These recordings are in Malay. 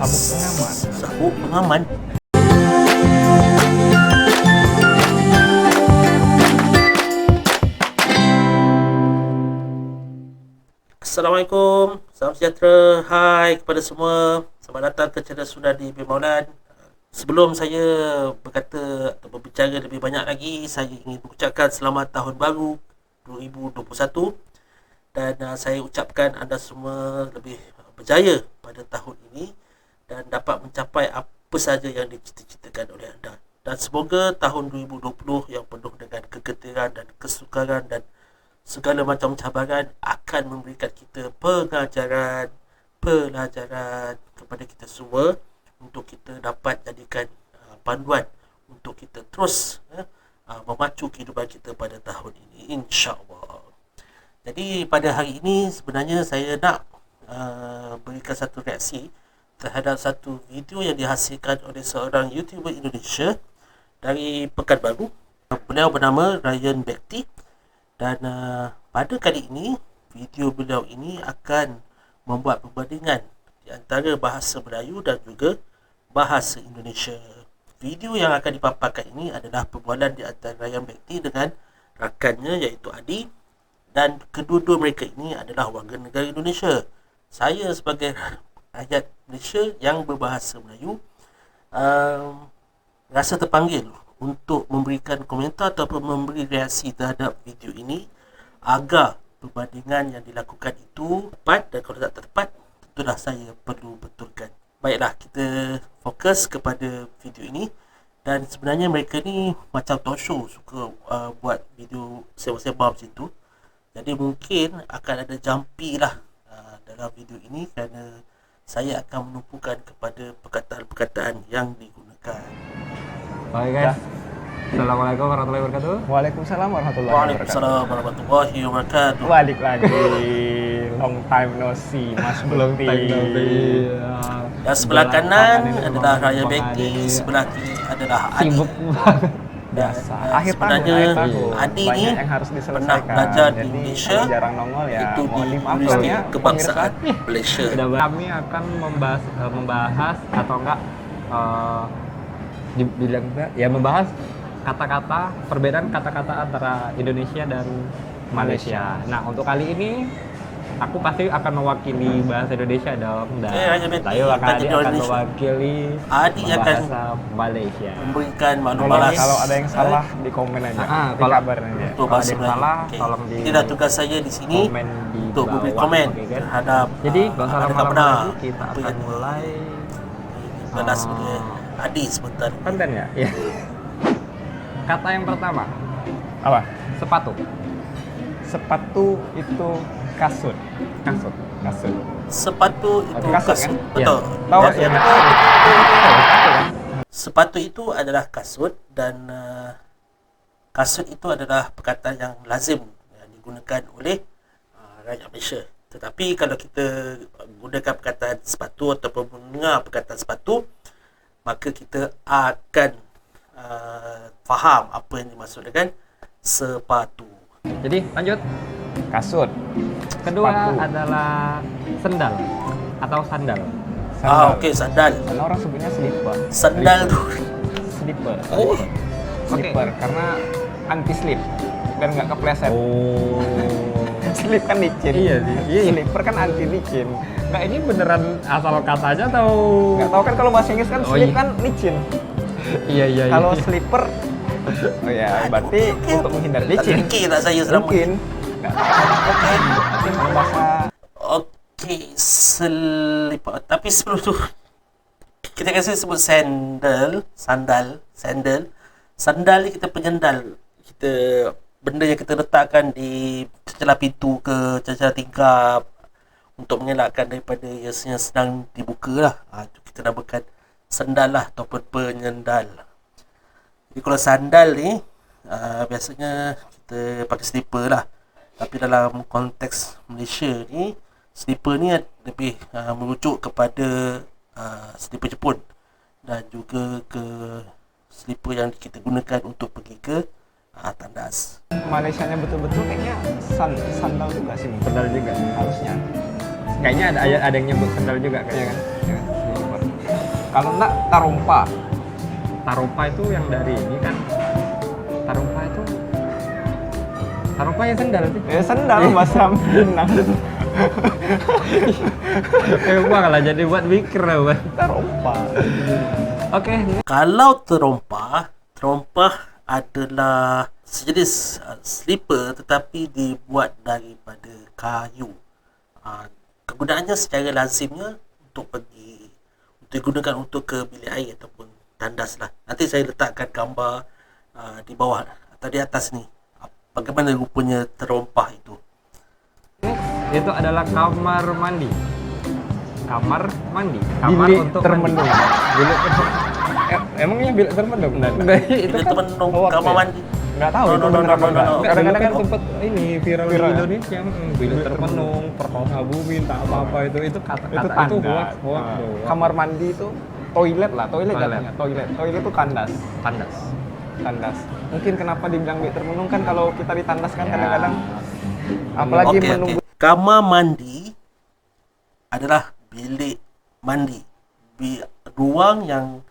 Sabuk pengaman. Sabuk pengaman. Assalamualaikum, salam sejahtera. Hai kepada semua. Selamat datang ke channel Sunadi bin Maulan. Sebelum saya berkata atau berbicara lebih banyak lagi, saya ingin mengucapkan selamat tahun baru 2021. Dan saya ucapkan anda semua lebih berjaya pada tahun ini dan dapat mencapai apa sahaja yang dicita-citakan oleh anda. Dan semoga tahun 2020 yang penuh dengan kegembiraan dan kesukaran dan segala macam cabaran akan memberikan kita pelajaran kepada kita semua untuk kita dapat jadikan panduan untuk kita terus memacu kehidupan kita pada tahun ini, insya-Allah. Jadi pada hari ini sebenarnya saya nak berikan satu reaksi terhadap satu video yang dihasilkan oleh seorang YouTuber Indonesia dari Pekanbaru. Beliau bernama Ryan Bekti. Dan pada kali ini, video beliau ini akan membuat perbandingan di antara bahasa Melayu dan juga bahasa Indonesia. Video yang akan dipaparkan ini adalah perbualan di antara Ryan Bekti dengan rakannya iaitu Adi. Dan kedua-dua mereka ini adalah warga negara Indonesia. Saya sebagai rakyat Malaysia yang berbahasa Melayu rasa terpanggil untuk memberikan komentar ataupun memberi reaksi terhadap video ini agar perbandingan yang dilakukan itu tepat, dan kalau tak tepat tentulah saya perlu betulkan. Baiklah, kita fokus kepada video ini. Dan sebenarnya mereka ni macam talk show, suka buat video sewa-sewa macam tu. Jadi mungkin akan ada jumpy lah dalam video ini kerana saya akan menumpukan kepada perkataan-perkataan yang digunakan. Baik guys. Assalamualaikum warahmatullahi wabarakatuh. Waalaikumsalam warahmatullahi wabarakatuh. Waalaikumsalam warahmatullahi wabarakatuh. Balik lagi. Long time no see, Mas Belti. Dan sebelah kanan adalah Raya Bekti, sebelah kiri adalah Adi. Sibuk banget. Biasa. Akhir sebenarnya Adi ni yang harus pernah diselesaikan. belajar di Jadi, Malaysia, jarang nongol ya. itu di Mohon dimaafkan Universiti ya, Kebangsaan Malaysia. Kami akan membahas atau enggak dibilang ya membahas kata-kata, perbedaan kata-kata antara Indonesia dan Malaysia. Nah, untuk kali ini aku pasti akan mewakili bahasa Indonesia dong, dan Tayo akan mewakili bahasa Malaysia. Memberikan maklum balas. Kalau ada yang salah di komen aja. Di kalau kabar aja. Untuk Kalau ada bahasa yang Melayu. salah, Okey. tolong di Inilah tugas saya di sini komen di untuk memberi bawah, komen oke, kan? terhadap Jadi gak usah adakah lama-lama benar lagi, kita apa akan yang mulai balas oleh Adi sebentar. konten ya. Iya. Kata yang pertama, Apa? sepatu. Sepatu itu kasut. Kasut. Sepatu itu Kasut, kasut, kan? betul. Tahu Ya, ya? sepatu itu adalah kasut, dan kasut itu adalah perkataan yang lazim yang digunakan oleh rakyat Malaysia. Tetapi kalau kita gunakan perkataan sepatu ataupun mendengar perkataan sepatu, maka kita akan faham apa yang dimaksud dengan sepatu. Jadi lanjut. Kasut. Kedua Sepatu. adalah sendal atau sandal. Okey, sandal. Karena orang sebutnya slipper. Sandal tu. Slipper. Oh, Slipper karena anti slip biar nggak kepleset. Oh. Slip kan licin. Iya sih. Iya. Slipper kan anti licin. Enggak, ini beneran asal katanya atau Nggak tahu kan kalau bahasa Inggris kan Oh, slip iya. kan licin. Iya. Kalau slipper oh ya berarti untuk menghindari licin. Terfikir tak saya selama Mungkin. Nggak tahu. Kalau bahasa Okey, selipar. Tapi sebelum tu kita kasi sebut sandal. Sandal ni kita penyandal. Kita benda yang kita letakkan di celah pintu ke celah tingkap untuk mengelakkan daripada yang sedang dibuka lah. Itu kita namakan sandal lah ataupun penyandal. Jadi kalau sandal ni biasanya kita pakai slipper lah. Tapi dalam konteks Malaysia ni, slipper ni lebih merujuk kepada slipper Jepun dan juga ke slipper yang kita gunakan untuk pergi ke tandas. Malaysianya betul-betul kayaknya sandal juga sih. Sandal juga Harusnya. kayaknya ada yang nyebut sandal juga kayaknya kan. Ya kan? Slipper. Kalau enggak tarompa. Tarompa itu yang dari ini kan. Tarompa itu Tarompa yang sendal sih. Ya sendal bahasa Minang. Emang lah jadi buat mikir lah, Bang. Tarompa. Oke, Kalau terompa adalah sejenis slipper tetapi dibuat daripada kayu. Kegunaannya secara lazimnya untuk digunakan untuk ke bilik air ataupun tandas lah. Nanti saya letakkan gambar di bawah atau di atas ni. Bagaimana rupanya terompa itu. itu adalah kamar mandi. Kamar mandi. Kamar Bilik untuk termenung. mandi. Bilik Emangnya bilik termenung? Enggak, itu Itu kan temenung hoax kamar ya? mandi. Nggak tahu No, itu no, no, bener no, apa no, enggak. no. Kadang-kadang kan kan sempat ini viral di Viral ya? Indonesia, bilik termenung, perkosa bumi, tak apa-apa itu kata-kata itu itu tanda. hoax tuh. Kamar mandi itu toilet lah, toilet Toilet. jatuhnya. Toilet itu tandas. tandas. Mungkin kenapa dibilang bilik termenung kan kalau kita di tandas kan Ya. kadang-kadang apalagi Okey, menunggu okey. Kamar mandi adalah bilik mandi. Ruang yang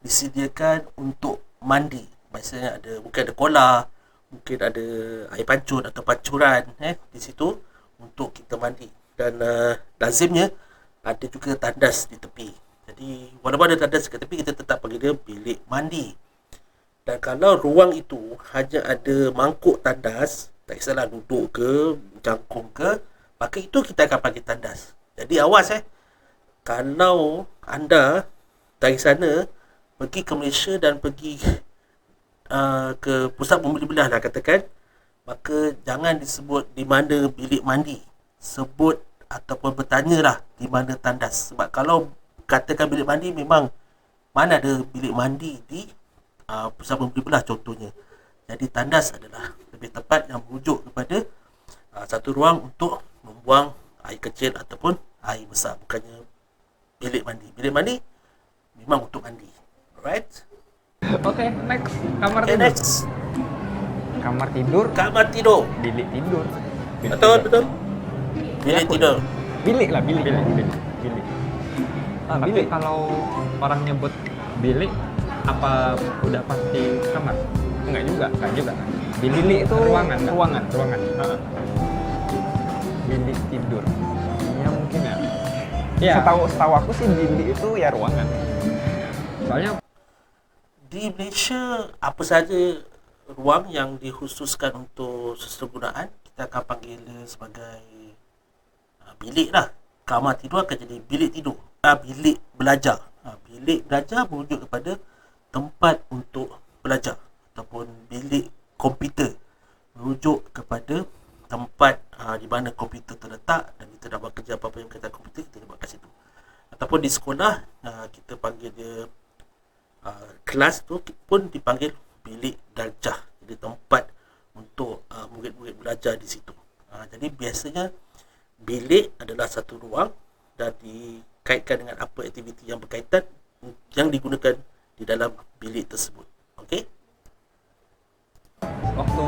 disediakan untuk mandi. Maksudnya mungkin ada kolam, mungkin ada air pancur atau pancuran di situ untuk kita mandi. Dan lazimnya ada juga tandas di tepi. Jadi walaupun ada tandas ke tepi, kita tetap panggil dia bilik mandi. Dan kalau ruang itu hanya ada mangkuk tandas, tak kisahlah duduk ke, jangkung ke, maka itu kita akan panggil tandas. Jadi awas kalau anda dari sana pergi ke Malaysia dan pergi ke pusat pembeli belah lah katakan, maka jangan disebut di mana bilik mandi. Sebut ataupun bertanyalah di mana tandas. Sebab kalau katakan bilik mandi, memang mana ada bilik mandi di pusat pembeli belah contohnya. Jadi tandas adalah lebih tepat yang merujuk kepada satu ruang untuk membuang air kecil ataupun air besar, bukannya bilik mandi. Bilik mandi memang untuk mandi. Alright? Oke, next. Kamar Okay, tidur. next. kamar tidur, Kamar tidur. bilik tidur. Betul. Bilik tidur. Bilik lah, bilik. Bilik. Ah, Tapi bilik. kalau orang nyebut bilik, apa udah pasti kamar? Enggak juga. Bilik itu ruangan. Kak? ruangan. Ruangan. Bilik tidur. Ya mungkin ya. Iya. Setahu aku sih bilik itu ya ruangan. Soalnya Di Malaysia, apa saja ruang yang dikhususkan untuk sesegunaan, kita akan panggil dia sebagai bilik lah. Kamar tidur akan jadi bilik tidur. Bilik belajar. Bilik belajar merujuk kepada tempat untuk belajar. Ataupun bilik komputer merujuk kepada tempat di mana komputer terletak dan kita nak buat kerja apa-apa yang berkaitan komputer, kita buat kat situ. Ataupun di sekolah, kita panggil dia kelas tu pun dipanggil bilik belajar. Jadi tempat untuk murid-murid belajar di situ. Jadi biasanya bilik adalah satu ruang dan dikaitkan dengan apa aktiviti yang berkaitan yang digunakan di dalam bilik tersebut. Okey? waktu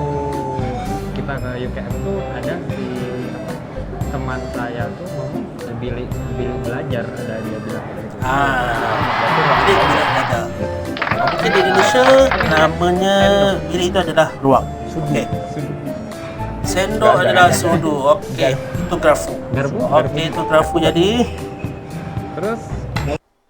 kita ke UKM tuh ada si teman saya tuh ngomong bilik belajar, ada dia bilang gitu. Bilik belajar. Mungkin di Indonesia namanya bilik itu adalah ruang. Okey. Sendok adalah sudu. Okey, itu grafu. Garpu. Okey, itu grafu jadi. Terus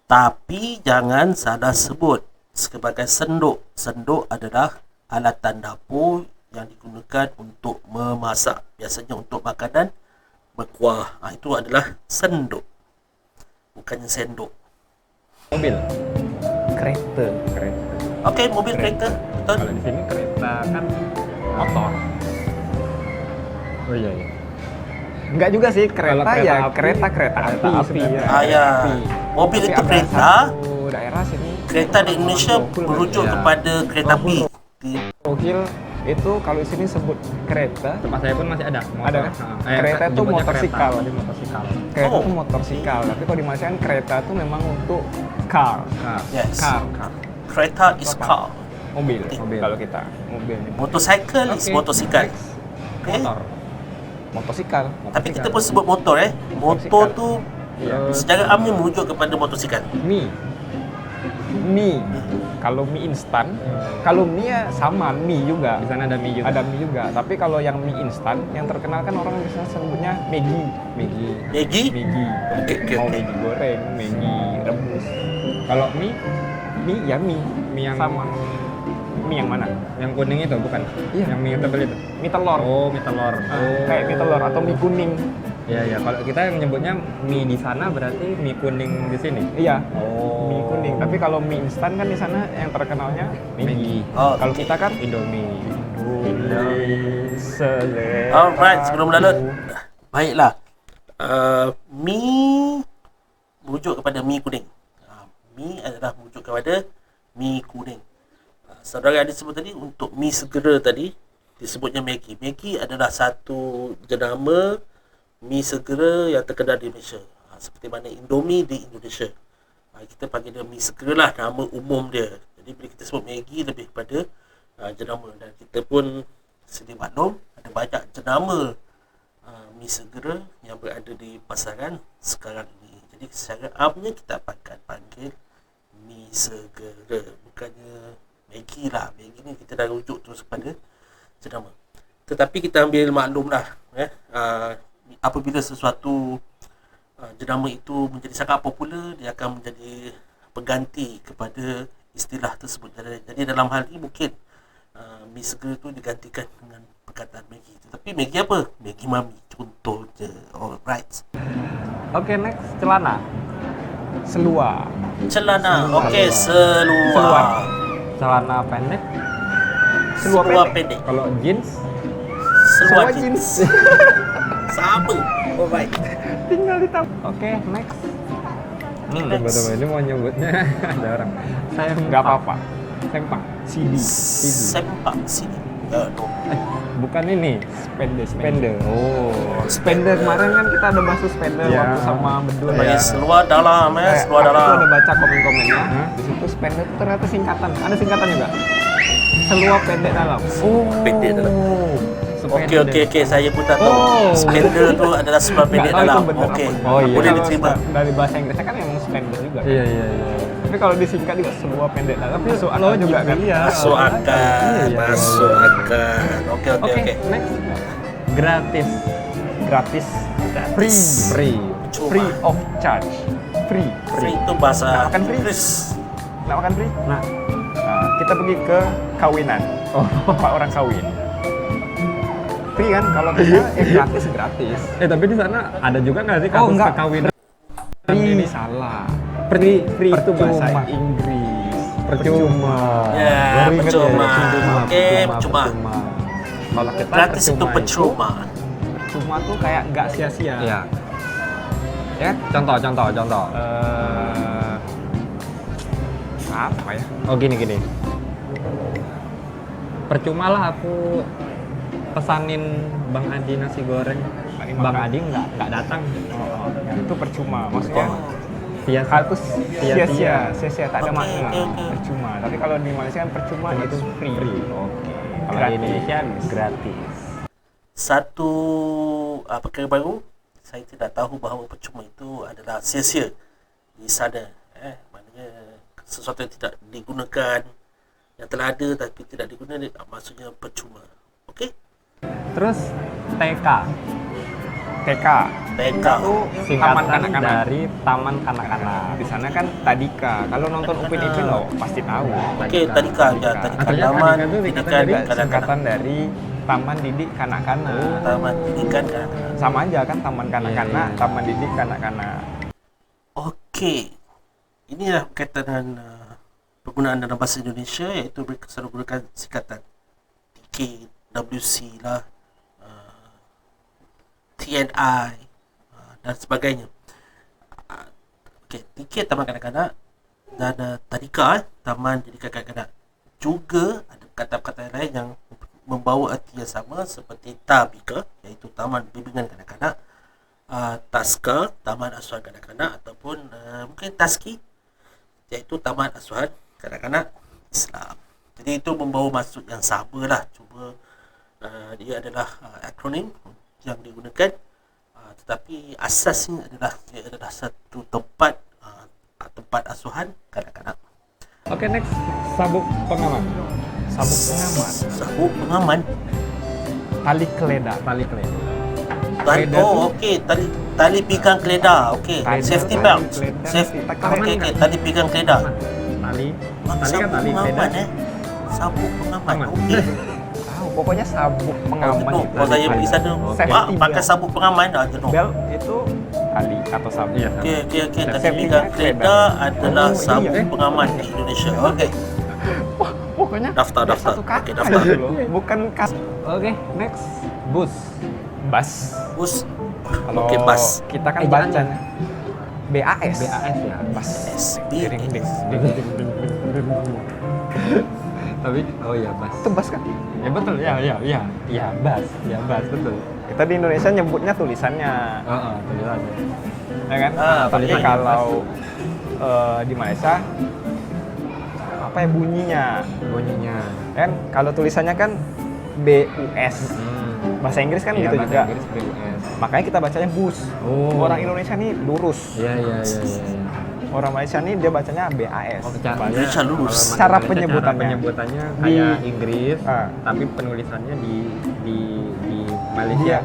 Tapi jangan salah sebut sebagai sendok. Sendok adalah alatan dapur yang digunakan untuk memasak. Biasanya untuk makanan berkuah. Itu adalah sendok. Bukannya sendok. mobil. Kereta. Okey, mobil kereta. Betul? Kalau di sini kereta kan motor. Oh iya. Enggak juga sih, Kalau kereta kereta ya api, kereta api api sebenarnya. Ya. Api. Mobil Tapi itu ada kereta. satu daerah sini Kereta di Indonesia merujuk Ya. kepada kereta api. Rohil itu kalau di sini sebut kereta. Tempat saya pun masih ada motor. Ada kan? Kereta itu jemputnya motorsikal. Kereta, tadi motorsikal. Kereta Oh. itu motorsikal, tapi kalau di Malaysia kan kereta itu memang untuk car. Nah, Yes. Car. Kereta is car. Mobil. Mobil. Kalau kita mobil. Motorcycle is Oke. motosikal. Next. Okay? Motor. Motosikal. Tapi kita pun sebut motor. Motor tu Iya. secara amnya merujuk kepada motosikal. Mi. mie. Kalau mie instan, kalau mie ya sama mie juga. Di sana ada mie juga. Ada mie juga. Tapi kalau yang mie instan, yang terkenal kan orang biasanya sebutnya Maggi. Maggi. Maggi? Maggi. Oke, oke, Mau oke. Maggi goreng, Maggi rebus. Kalau mie, Mie ya mie. mie yang Sama. Mie yang mana? yang kuning itu bukan? Iya. Yang mie tebel itu. Mie telur. Oh, mie telur. Kayak mie telur atau mie kuning. Ya ya. Kalau kita yang nyebutnya mie di sana berarti mie kuning di sini. Iya. Oh. Mie kuning. Tapi kalau mie instan kan di sana yang terkenalnya Maggi. Maggi. Oh, Kalau oke. kita kan Indomie. selera. Alright, sebelum lalut. Baiklah. Mie merujuk kepada mie kuning. Mie adalah merujuk kepada mie kuning. Saudara ada sebut tadi untuk mie segera tadi disebutnya Maggi. Maggi adalah satu jenama mie segera yang terkenal di Malaysia. Seperti mana Indomie di Indonesia. Kita panggil dia mie segera lah, nama umum dia. Jadi bila kita sebut Maggi lebih kepada jenama. Dan kita pun sedia maklum ada banyak jenama mie segera yang berada di pasaran sekarang ini. Jadi secara amnya kita akan panggil mie segera, bukannya Maggi lah. Maggi ni kita dah rujuk terus kepada jenama. Tetapi kita ambil maklum lah, apabila sesuatu jenama itu menjadi sangat popular, dia akan menjadi pengganti kepada istilah tersebut. Jadi dalam hal ini mungkin mie segera tu digantikan dengan perkataan Maggi. Tetapi Maggi apa? Maggi Mami contohnya. Alright. Oke, next celana. Selua. Celana. Seluar. Okey, Seluar. seluar. Celana pendek. Seluar Seluar pendek. pendek. Kalau jeans, Seluar Seluar jeans. Sama. Alright. Tinggal ditambah. oke, next. Next. Betul-betul ini mau nyebutnya ada orang. Saya Nggak apa-apa. Sempak. CD. Sempak sini. No. Bukan ini. Spender. Oh. Spender kemarin kan kita ada bahas spender Ya. waktu sama Bedul Bagi ya. seluar dalam seluar Aku tuh dalam. udah baca komen-komennya. Hah? Di situ spender itu ternyata singkatan. Ada singkatan juga. Selua pendek dalam. Oh. Pendek dalam. Okey, saya pun tak tahu. Oh. Spender tu adalah seluar pendek Nggak tahu dalam. itu bener Okey. apa. Oh, iya. Boleh Kalau diterima. Dari bahasa Inggrisnya kan emang spender juga. Iya, iya, iya. Tapi kalau disingkat juga selua pendek dalam masuk akal juga kan. Iya. Masuk akal. Iya, iya. Masuk akal. Okey. Oke, next. Gratis. Gratis. Free. Free. Cuma. Free of charge. Free. Free itu bahasa Nak makan free? Inggris. Nak makan free? Nah, Nah, kita pergi ke kawinan. oh. Pak orang kawin. Free kan? Kalau kita gratis gratis. Tapi di sana ada juga nggak sih Oh, kasus enggak. perkawinan? Ini salah. Free, Free itu bahasa percuma. Inggris. Percuma. Ya, Baru ingat percuma. ya, Oke, percuma. Kalau kita Gratis itu percuma. Percuma tuh kayak nggak sia-sia. Iya. Ya, contoh. Apa ya? Oh gini. Percuma lah aku pesanin Bang Adi nasi goreng. Tadi Bang makan. Adi nggak datang. Itu percuma. Maksudnya Sia harus sia-sia. sia-sia tak ada Oke, makna. oke, oke. Percuma. Tapi kalau di Malaysia kan percuma itu free. Oke. Kalau Gratis. di Indonesia gratis. Satu perkara baru, saya tidak tahu bahawa percuma itu adalah sia-sia di sana. Maknanya sesuatu yang tidak digunakan, yang telah ada tapi tidak digunakan, maksudnya percuma. Okey? Terus TK. TK. TK. Itu taman Singkatan kanak-kanak. dari Taman Kanak-kanak. Di sana kan Tadika. Kalau nonton Upin Ipin lo pasti tahu. Okey, Tadika. Ya, Tadika. Ternyata Taman Tadika itu Pendidikan Juga Kanak-kanak. singkatan dari Taman Didik Kanak-kanak. Taman Pendidikan Kanak-kanak. Sama aja kan Taman Kanak-kanak, Iya. Taman Didik Kanak-kanak. Okey. Inilah berkaitan dengan penggunaan dalam bahasa Indonesia, iaitu selalu gunakan singkatan TK, WC lah, TNI dan sebagainya. Okey, TK Taman Kanak-kanak dan Tadika Taman Pendidikan Kanak-kanak. Juga ada kata-kata lain yang membawa arti yang sama seperti Tabika, iaitu Taman Bimbingan Kanak-kanak, Taska, Taman Asuhan Kanak-kanak, ataupun mungkin Taski, iaitu Taman Asuhan Kanak-kanak Islam. Jadi itu membawa maksud yang sama lah. Cuma dia adalah akronim yang digunakan, tetapi asasnya adalah ia adalah satu tempat asuhan kanak-kanak. Oke, next. Sabuk pengaman. Sabuk pengaman. Sabuk pengaman. Tali keleda. Tali keleda. Tali, Keleda tuh- oh okey, tali pegang keleda. Okey, Tali- safety tali belt. keleda, Safety. kita aman Okey, kan? tali pegang keleda. Tali. Ah, Tali kan sabuk tali keleda. pengaman Sabuk pengaman. Aman. Okey. Tahu, pokoknya sabuk pengaman Betul. itu. Kalau saya pergi sana, Okey. Pak, pakai sabuk pengaman dah jenuh. Bel itu tali atau sabuk. Iya. Okey, tali Safety pegang belt keleda adalah Oh, iya. sabuk pengaman di Indonesia. Okey, Pokoknya Daftar. satu kata Okey, daftar. gitu loh. Bukan kas. Oke, next. Bus. Bus. Bus. Kalau Okey, bus. kita kan Ejaannya. baca BAS. BAS ya. Bus. SB. Ding, ding, ding, ding, ding, ding. Tapi oh iya, bus. Itu bus kan? Ya betul, ya bus, betul. Kita di Indonesia nyebutnya tulisannya, Heeh, tulisannya. ya kan? Ah, Tapi tulisannya. kalau di Malaysia apa ya bunyinya? Bunyinya. Kan kalau tulisannya kan BUS. Bahasa Inggris kan Iya, gitu bahasa juga. Inggris BUS. Makanya kita bacanya bus. Oh. Orang Indonesia nih lurus. Iya. Orang Malaysia nih dia bacanya BAS. Indonesia lurus. Cara Malaysia penyebutannya. Cara penyebutannya Di- kayak Inggris, Ah. tapi penulisannya di Dia, Malaysia.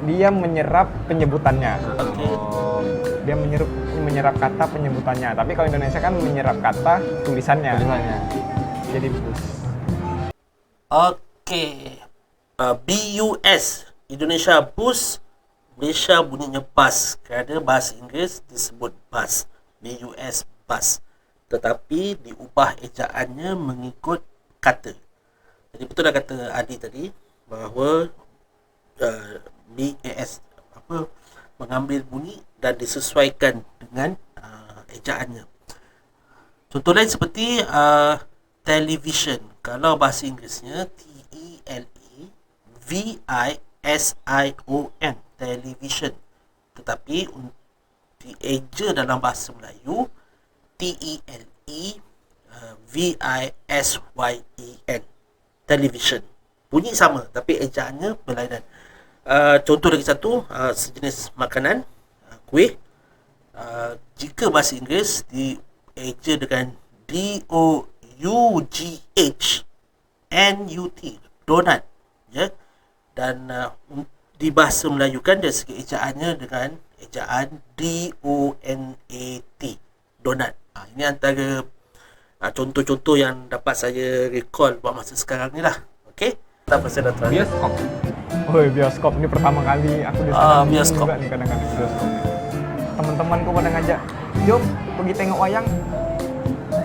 dia menyerap penyebutannya. Oke. Oh, Dia menyerap kata penyebutannya. Tapi kalau Indonesia kan menyerap kata tulisannya. tulisannya. Jadi bus. Okey. BUS. Indonesia bus. Malaysia bunyinya bus. Kerana bahasa Inggeris disebut bus. BUS bus. Tetapi diubah ejaannya mengikut kata. Jadi betul dah kata Adi tadi bahawa BAS mengambil bunyi dan disesuaikan dengan ejaannya. Contoh lain seperti television. Kalau bahasa Inggerisnya TELEVISION, television. Tetapi dieja dalam bahasa Melayu TELEVISYEN, television. Bunyi sama tapi ejaannya berlainan. Contoh lagi satu, sejenis makanan, kuih. Jika bahasa Inggeris dieja dengan DOUGHNUT, donut, ya. Dan di bahasa Melayu kan dari segi ejaannya dengan ejaan DONAT, donut. Ini antara contoh-contoh yang dapat saya recall buat masa sekarang ni lah. Okey, tak apa saya dah try. Bioskop. Oh, bioskop ini pertama kali aku di sana bingung bioskop. juga nih kadang-kadang bioskop. Teman-temanku pada ngajak, "Jom pergi tengok wayang."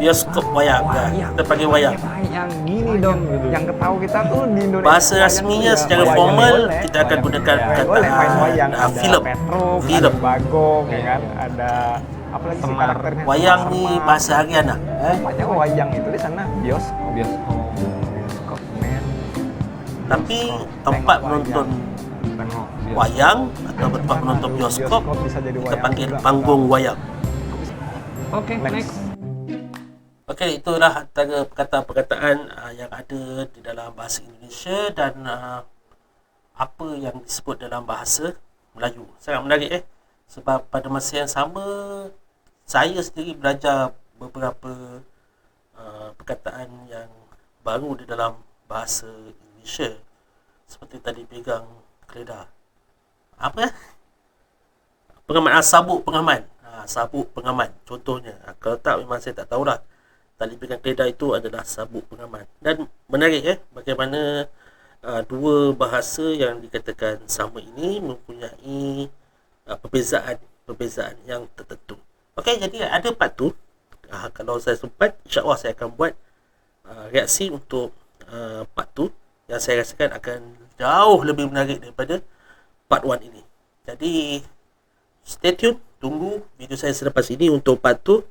Bioskop wayang. Kita panggil wayang. Yang gini dong gitu. Yang ketahu kita tuh di Indonesia. Bahasa wayang rasminya tuh ya, secara wayang formal boleh. kita akan gunakan Ya, boleh main wayang. Ada filem. Petruk, Filem. ada Bagong, ya kan? Ada apa lagi sih Semar. karakternya? Wayang Semar. ni bahasa harian lah. Banyak wayang itu di sana bioskop. Bioskop, Men. Tapi Tengok tempat wayang. menonton tengok bioskop. wayang atau tempat menonton bioskop bisa jadi kita wayang panggil juga. panggung wayang. Oke, next. Okey, itulah antara perkataan-perkataan yang ada di dalam bahasa Indonesia dan apa yang disebut dalam bahasa Melayu. Sangat menarik sebab pada masa yang sama saya sendiri belajar beberapa perkataan yang baru di dalam bahasa Indonesia. Seperti tadi pegang keledar. Apa? Pengaman, sabuk pengaman. Sabuk pengaman contohnya. Kalau tak memang saya tak tahulah. Tali pegang keledar itu adalah sabuk pengaman. Dan menarik bagaimana dua bahasa yang dikatakan sama ini mempunyai perbezaan yang tertentu. Okey, jadi ada part tu. Kalau saya sempat, insya-Allah saya akan buat reaksi untuk part tu yang saya rasakan akan jauh lebih menarik daripada part 1 ini. Jadi stay tune, tunggu video saya selepas ini untuk part 2.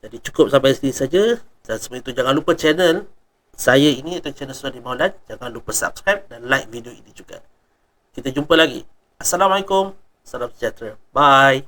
Jadi cukup sampai sini saja. Dan sebelum itu jangan lupa channel saya ini atau channel Suri Maulan, jangan lupa subscribe dan like video ini juga. Kita jumpa lagi. Assalamualaikum. Salam sejahtera. Bye.